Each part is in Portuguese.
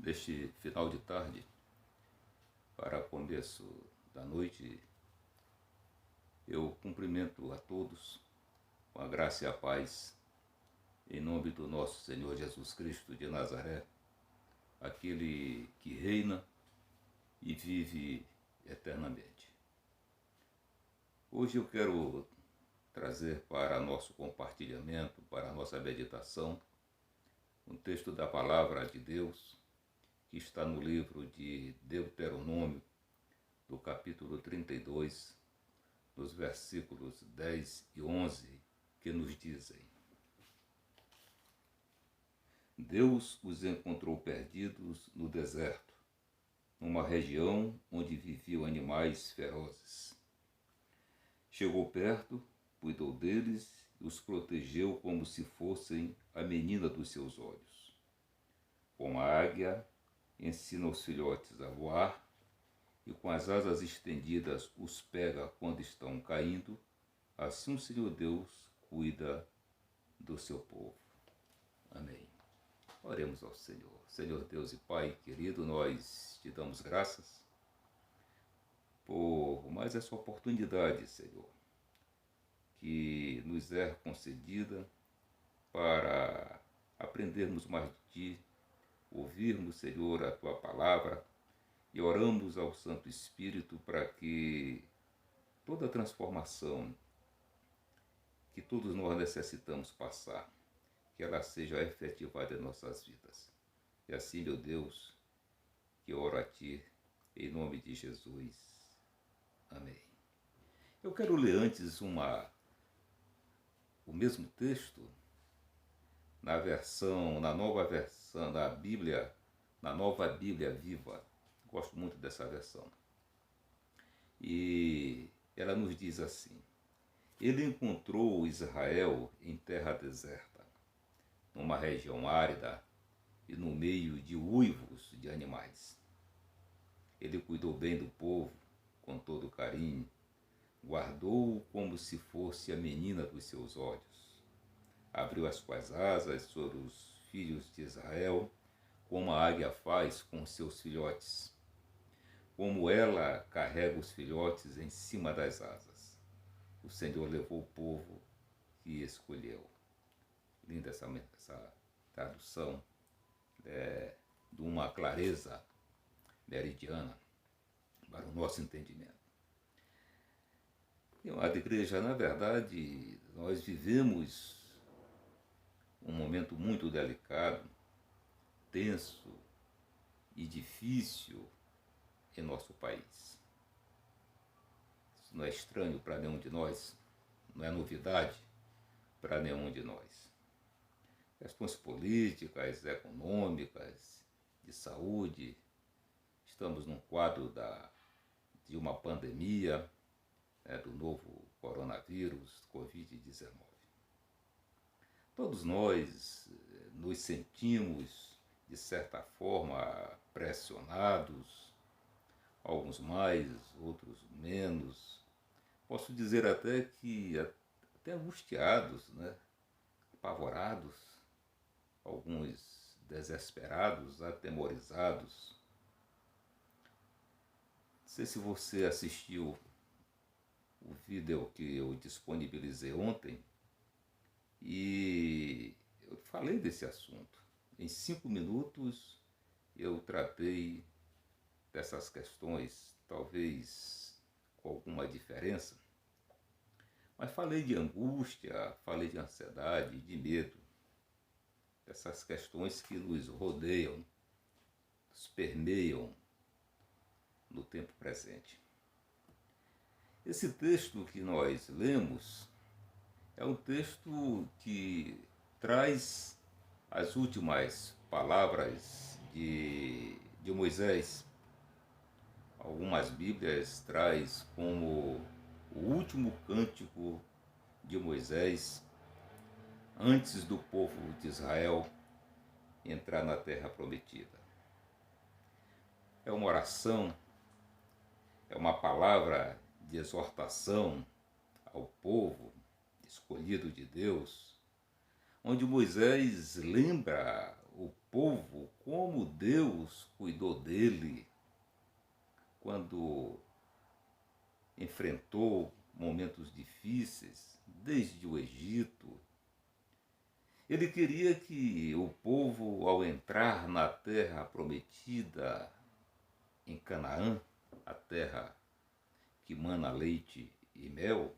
Deste final de tarde para começo da noite, eu cumprimento a todos com a graça e a paz, em nome do nosso Senhor Jesus Cristo de Nazaré, aquele que reina e vive eternamente. Hoje eu quero trazer para nosso compartilhamento, para a nossa meditação, um texto da Palavra de Deus, que está no livro de Deuteronômio, do capítulo 32, nos versículos 10 e 11, que nos dizem: Deus os encontrou perdidos no deserto, numa região onde viviam animais ferozes. Chegou perto, cuidou deles e os protegeu como se fossem a menina dos seus olhos. Como a águia ensina os filhotes a voar e com as asas estendidas os pega quando estão caindo, assim o Senhor Deus cuida do seu povo. Amém. Oremos ao Senhor. Senhor Deus e Pai querido, nós te damos graças por mais essa oportunidade, Senhor, que nos é concedida para aprendermos mais de Ti, ouvirmos, Senhor, a Tua Palavra e oramos ao Santo Espírito para que toda a transformação que todos nós necessitamos passar, que ela seja efetivada em nossas vidas. E assim, meu Deus, que eu oro a Ti, em nome de Jesus. Amém. Eu quero ler antes o mesmo texto na nova versão da Bíblia, na Nova Bíblia Viva. Gosto muito dessa versão. E ela nos diz assim: Ele encontrou Israel em terra deserta, numa região árida e no meio de uivos de animais. Ele cuidou bem do povo, com todo carinho, guardou-o como se fosse a menina dos seus olhos. Abriu as suas asas sobre os filhos de Israel, como a águia faz com seus filhotes, como ela carrega os filhotes em cima das asas. O Senhor levou o povo que escolheu. Linda essa tradução, de uma clareza meridiana para o nosso entendimento. E, amada igreja, na verdade, nós vivemos um momento muito delicado, tenso e difícil em nosso país. Isso não é estranho para nenhum de nós, não é novidade para nenhum de nós. Questões políticas, econômicas, de saúde, estamos num quadro de uma pandemia, do novo coronavírus, Covid-19. Todos nós nos sentimos, de certa forma, pressionados, alguns mais, outros menos. Posso dizer até que até angustiados, apavorados, alguns desesperados, atemorizados. Não sei se você assistiu o vídeo que eu disponibilizei ontem, e eu falei desse assunto. Em 5 minutos eu tratei dessas questões, talvez com alguma diferença, mas falei de angústia, falei de ansiedade, de medo, dessas questões que nos rodeiam, nos permeiam no tempo presente. Esse texto que nós lemos é um texto que traz as últimas palavras de Moisés. Algumas Bíblias traz como o último cântico de Moisés antes do povo de Israel entrar na terra prometida. É uma oração, é uma palavra de exortação ao povo escolhido de Deus, onde Moisés lembra o povo como Deus cuidou dele quando enfrentou momentos difíceis, desde o Egito. Ele queria que o povo, ao entrar na terra prometida em Canaã, a terra que mana leite e mel,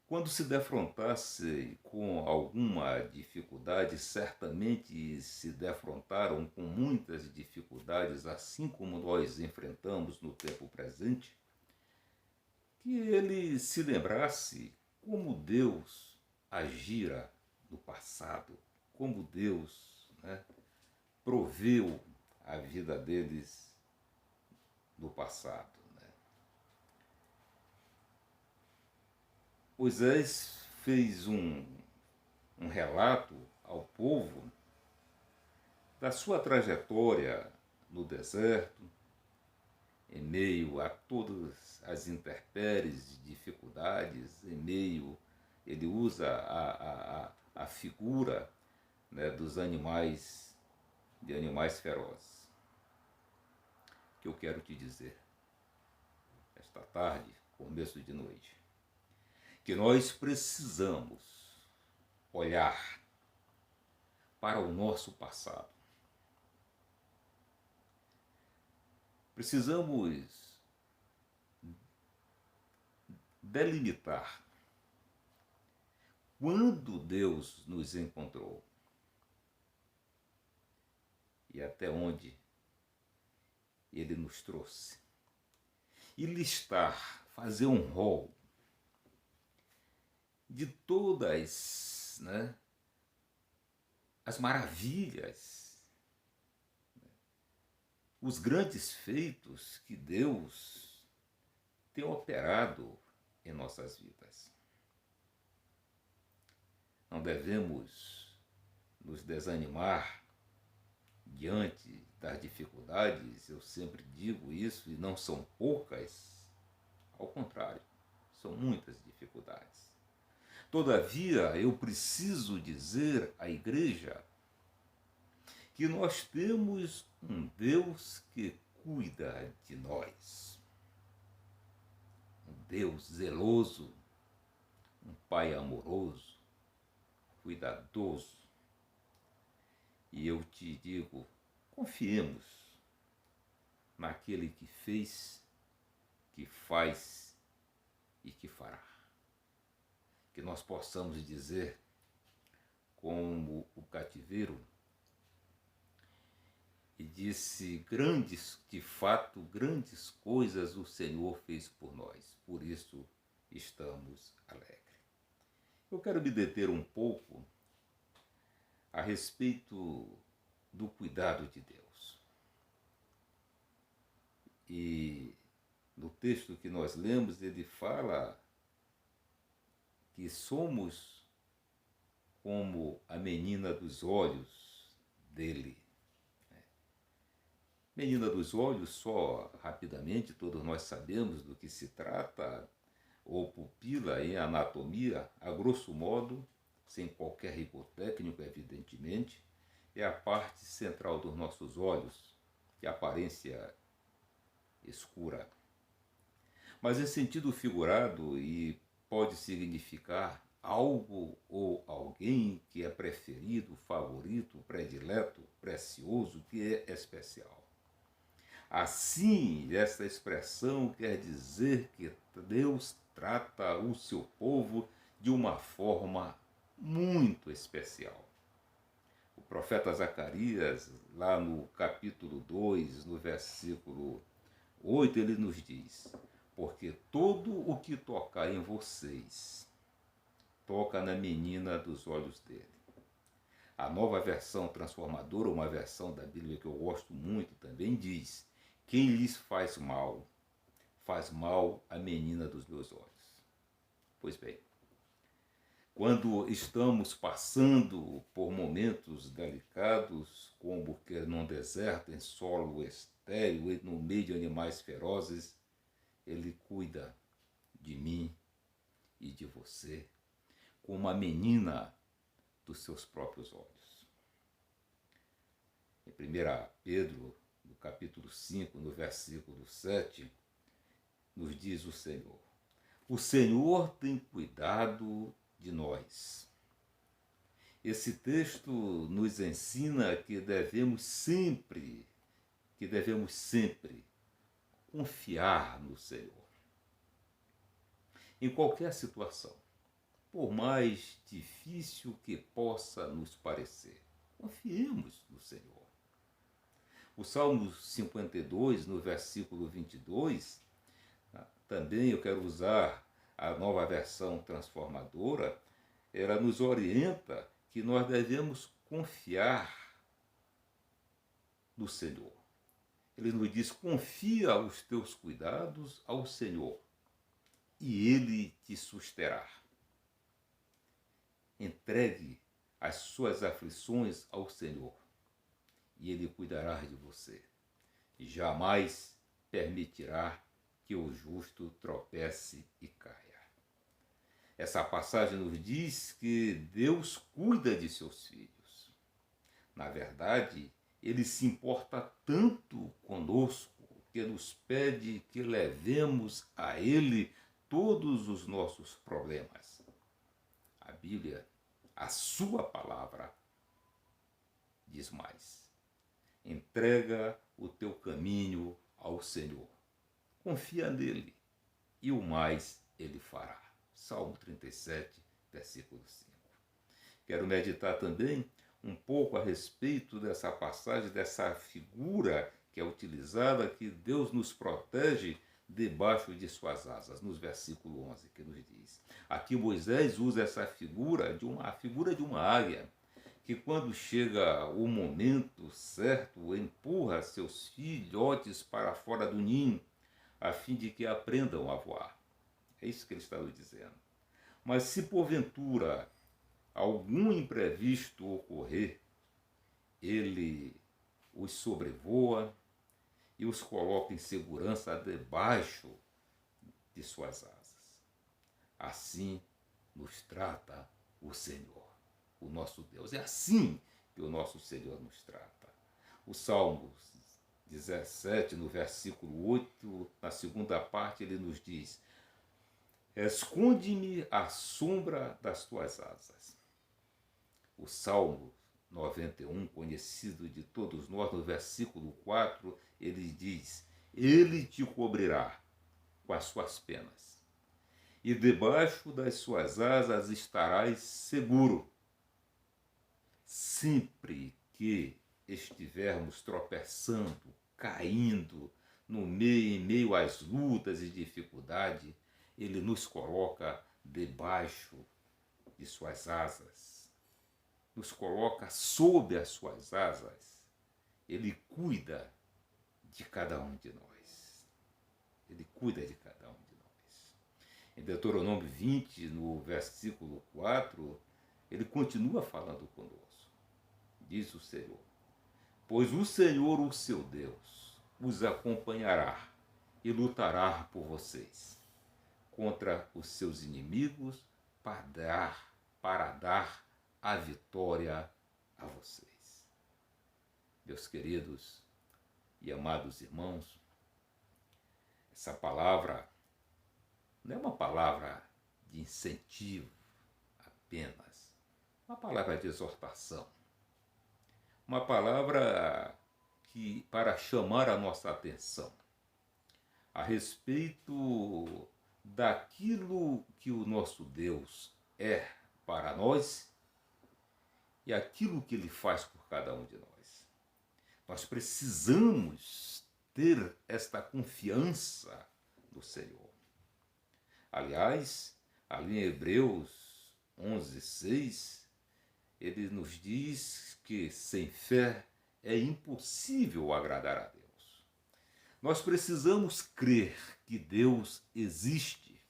quando se defrontasse com alguma dificuldade, certamente se defrontaram com muitas dificuldades, assim como nós enfrentamos no tempo presente, que ele se lembrasse como Deus agira no passado, como Deus, né, proveu a vida deles no passado. Moisés fez um relato ao povo da sua trajetória no deserto, em meio a todas as intempéries e dificuldades, em meio, ele usa a figura, né, dos animais, de animais ferozes. O que eu quero te dizer esta tarde, começo de noite, que nós precisamos olhar para o nosso passado. Precisamos delimitar quando Deus nos encontrou e até onde Ele nos trouxe. E listar, fazer um rol de todas, né, as maravilhas, os grandes feitos que Deus tem operado em nossas vidas. Não devemos nos desanimar diante das dificuldades, eu sempre digo isso, e não são poucas, ao contrário, são muitas dificuldades. Todavia, eu preciso dizer à igreja que nós temos um Deus que cuida de nós. Um Deus zeloso, um Pai amoroso, cuidadoso. E eu te digo, confiemos naquele que fez, que faz e que fará. Que nós possamos dizer, como o cativeiro, e disse, grandes, de fato, grandes coisas o Senhor fez por nós, por isso estamos alegres. Eu quero me deter um pouco a respeito do cuidado de Deus. E no texto que nós lemos, ele fala que somos como a menina dos olhos dele. Menina dos olhos, só rapidamente, todos nós sabemos do que se trata, ou pupila em anatomia, a grosso modo, sem qualquer rigor técnico, evidentemente, é a parte central dos nossos olhos, de aparência escura. Mas em sentido figurado, e pode significar algo ou alguém que é preferido, favorito, predileto, precioso, que é especial. Assim, essa expressão quer dizer que Deus trata o seu povo de uma forma muito especial. O profeta Zacarias, lá no capítulo 2, no versículo 8, ele nos diz: porque todo o que tocar em vocês, toca na menina dos olhos dele. A Nova Versão Transformadora, uma versão da Bíblia que eu gosto muito também, diz: quem lhes faz mal à menina dos meus olhos. Pois bem, quando estamos passando por momentos delicados, como que num deserto, em solo estéril e no meio de animais ferozes, Ele cuida de mim e de você, como a menina dos seus próprios olhos. Em 1 Pedro, no capítulo 5, no versículo 7, nos diz o Senhor: o Senhor tem cuidado de nós. Esse texto nos ensina que devemos sempre confiar no Senhor. Em qualquer situação, por mais difícil que possa nos parecer, confiemos no Senhor. O Salmo 52, no versículo 22, também eu quero usar a nova versão transformadora, ela nos orienta que nós devemos confiar no Senhor. Ele nos diz: confia os teus cuidados ao Senhor e Ele te susterá. Entregue as suas aflições ao Senhor e Ele cuidará de você. E jamais permitirá que o justo tropece e caia. Essa passagem nos diz que Deus cuida de seus filhos. Na verdade, Ele se importa tanto conosco que nos pede que levemos a Ele todos os nossos problemas. A Bíblia, a sua palavra, diz mais: entrega o teu caminho ao Senhor. Confia nele e o mais ele fará. Salmo 37, versículo 5. Quero meditar também um pouco a respeito dessa passagem, dessa figura que é utilizada, que Deus nos protege debaixo de suas asas, nos versículo 11, que nos diz. Aqui Moisés usa essa figura a figura de uma águia, que quando chega o momento certo, empurra seus filhotes para fora do ninho, a fim de que aprendam a voar. É isso que ele está nos dizendo. Mas se porventura algum imprevisto ocorrer, ele os sobrevoa e os coloca em segurança debaixo de suas asas. Assim nos trata o Senhor, o nosso Deus. É assim que o nosso Senhor nos trata. O Salmo 17, no versículo 8, na segunda parte, ele nos diz: esconde-me à sombra das tuas asas. O Salmo 91, conhecido de todos nós, no versículo 4, ele diz: ele te cobrirá com as suas penas, e debaixo das suas asas estarás seguro. Sempre que estivermos tropeçando, caindo, em meio às lutas e dificuldades, ele nos coloca debaixo de suas asas, nos coloca sob as suas asas. Ele cuida de cada um de nós. Ele cuida de cada um de nós. Em Deuteronômio 20, no versículo 4, ele continua falando conosco. Diz o Senhor: pois o Senhor, o seu Deus, os acompanhará e lutará por vocês contra os seus inimigos para dar a vitória a vocês. Meus queridos e amados irmãos, essa palavra não é uma palavra de incentivo apenas, uma palavra de exortação, uma palavra que para chamar a nossa atenção a respeito daquilo que o nosso Deus é para nós e aquilo que Ele faz por cada um de nós. Nós precisamos ter esta confiança no Senhor. Aliás, ali em Hebreus 11:6, ele nos diz que sem fé é impossível agradar a Deus. Nós precisamos crer que Deus existe,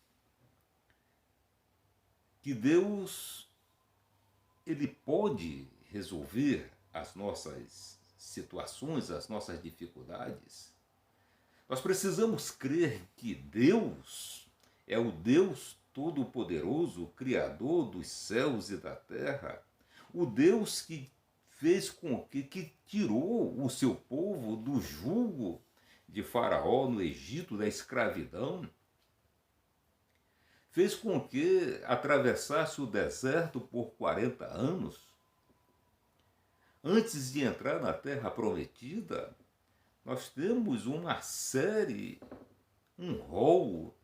que Deus ele pode resolver as nossas situações, as nossas dificuldades. Nós precisamos crer que Deus é o Deus Todo-Poderoso, Criador dos céus e da terra, o Deus que fez com que tirou o seu povo do jugo de Faraó no Egito, da escravidão, fez com que atravessasse o deserto por 40 anos, antes de entrar na terra prometida. Nós temos uma série, um rol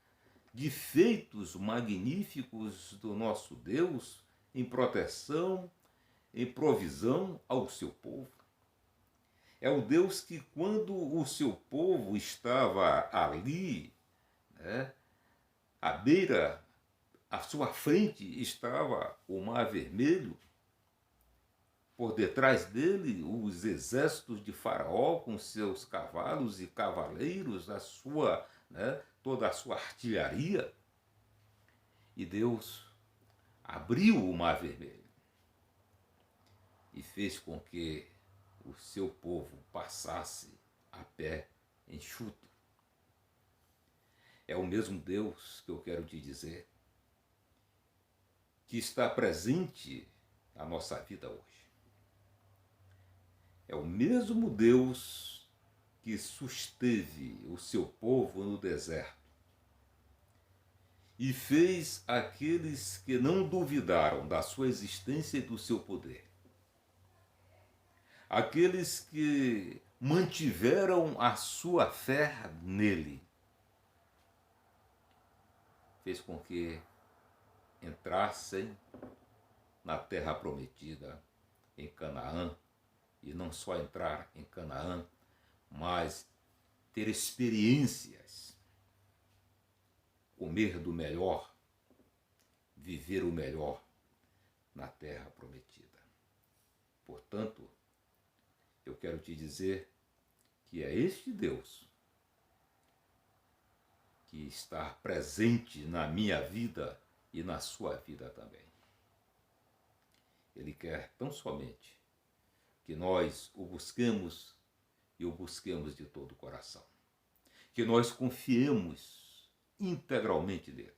de feitos magníficos do nosso Deus em proteção, em provisão ao seu povo. É o Deus que, quando o seu povo estava ali, né, à beira, à sua frente estava o Mar Vermelho, por detrás dele os exércitos de Faraó com seus cavalos e cavaleiros, toda a sua artilharia. E Deus abriu o Mar Vermelho e fez com que o seu povo passasse a pé enxuto. É o mesmo Deus que eu quero te dizer, que está presente na nossa vida hoje. É o mesmo Deus que susteve o seu povo no deserto e fez aqueles que não duvidaram da sua existência e do seu poder, aqueles que mantiveram a sua fé nele, fez com que entrassem na terra prometida, em Canaã, e não só entrar em Canaã, mas ter experiências, comer do melhor, viver o melhor na terra prometida. Portanto, eu quero te dizer que é este Deus que está presente na minha vida e na sua vida também. Ele quer tão somente que nós o busquemos e o busquemos de todo o coração. Que nós confiemos integralmente nele,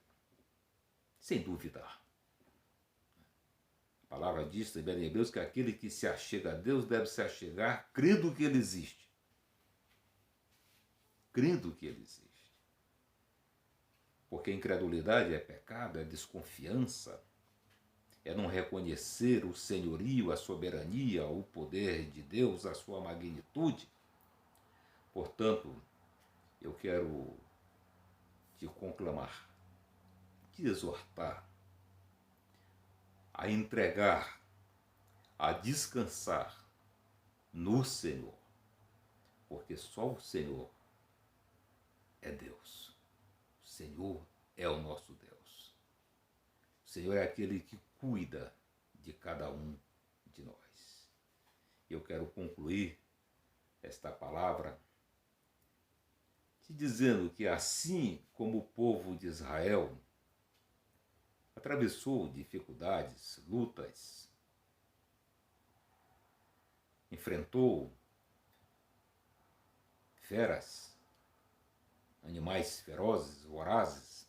sem duvidar. A palavra diz também em Hebreus que aquele que se achega a Deus deve se achegar crendo que ele existe. Crendo que ele existe. Porque incredulidade é pecado, é desconfiança, é não reconhecer o senhorio, a soberania, o poder de Deus, a sua magnitude. Portanto, eu quero te conclamar, te exortar a entregar, a descansar no Senhor, porque só o Senhor é Deus. O Senhor é o nosso Deus. O Senhor é aquele que cuida de cada um de nós. Eu quero concluir esta palavra te dizendo que assim como o povo de Israel atravessou dificuldades, lutas, enfrentou feras, animais ferozes, vorazes,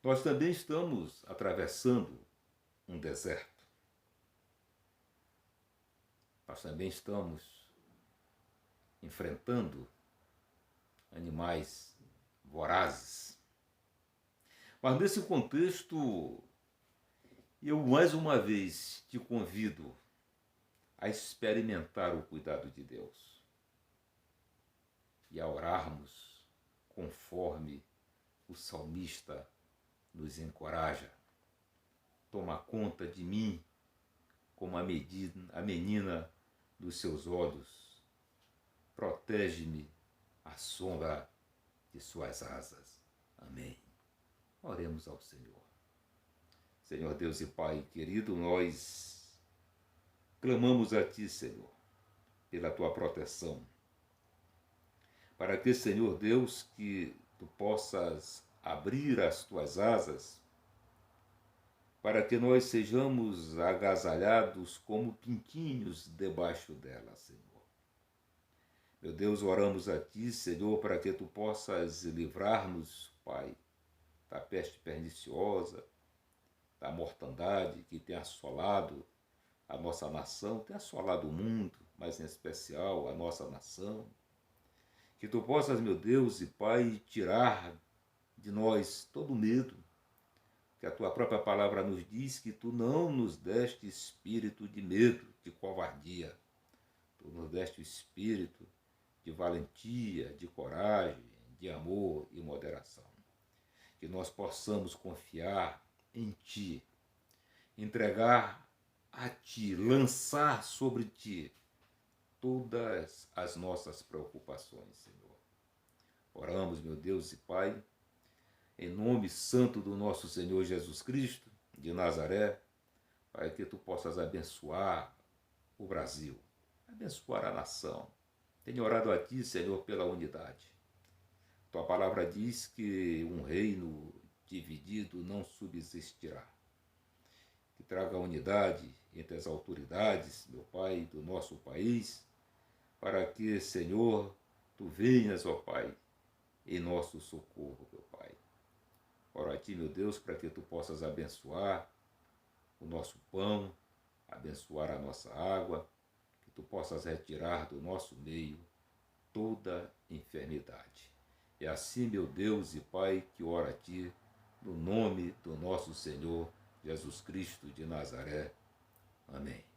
nós também estamos atravessando um deserto. Nós também estamos enfrentando animais vorazes. Mas nesse contexto, eu mais uma vez te convido a experimentar o cuidado de Deus e a orarmos conforme o salmista nos encoraja. Toma conta de mim como a menina dos seus olhos. Protege-me à sombra de suas asas. Amém. Oremos ao Senhor. Senhor Deus e Pai querido, nós clamamos a Ti, Senhor, pela Tua proteção, para que, Senhor Deus, que Tu possas abrir as Tuas asas, para que nós sejamos agasalhados como pintinhos debaixo dela, Senhor. Meu Deus, oramos a Ti, Senhor, para que Tu possas livrar-nos, Pai, da peste perniciosa, da mortandade que tem assolado a nossa nação, tem assolado o mundo, mas em especial a nossa nação. Que tu possas, meu Deus e Pai, tirar de nós todo medo, que a tua própria palavra nos diz que tu não nos deste espírito de medo, de covardia. Tu nos deste o espírito de valentia, de coragem, de amor e moderação. Que nós possamos confiar em ti, entregar a ti, lançar sobre ti todas as nossas preocupações, Senhor. Oramos, meu Deus e Pai, em nome santo do nosso Senhor Jesus Cristo, de Nazaré, para que tu possas abençoar o Brasil, abençoar a nação. Tenho orado a ti, Senhor, pela unidade. Tua palavra diz que um reino dividido não subsistirá. Que traga unidade entre as autoridades, meu Pai, do nosso país, para que, Senhor, tu venhas, ó Pai, em nosso socorro, meu Pai. Oro a ti, meu Deus, para que tu possas abençoar o nosso pão, abençoar a nossa água, que tu possas retirar do nosso meio toda enfermidade. É assim, meu Deus e Pai, que oro a ti, no nome do nosso Senhor Jesus Cristo de Nazaré. Amém.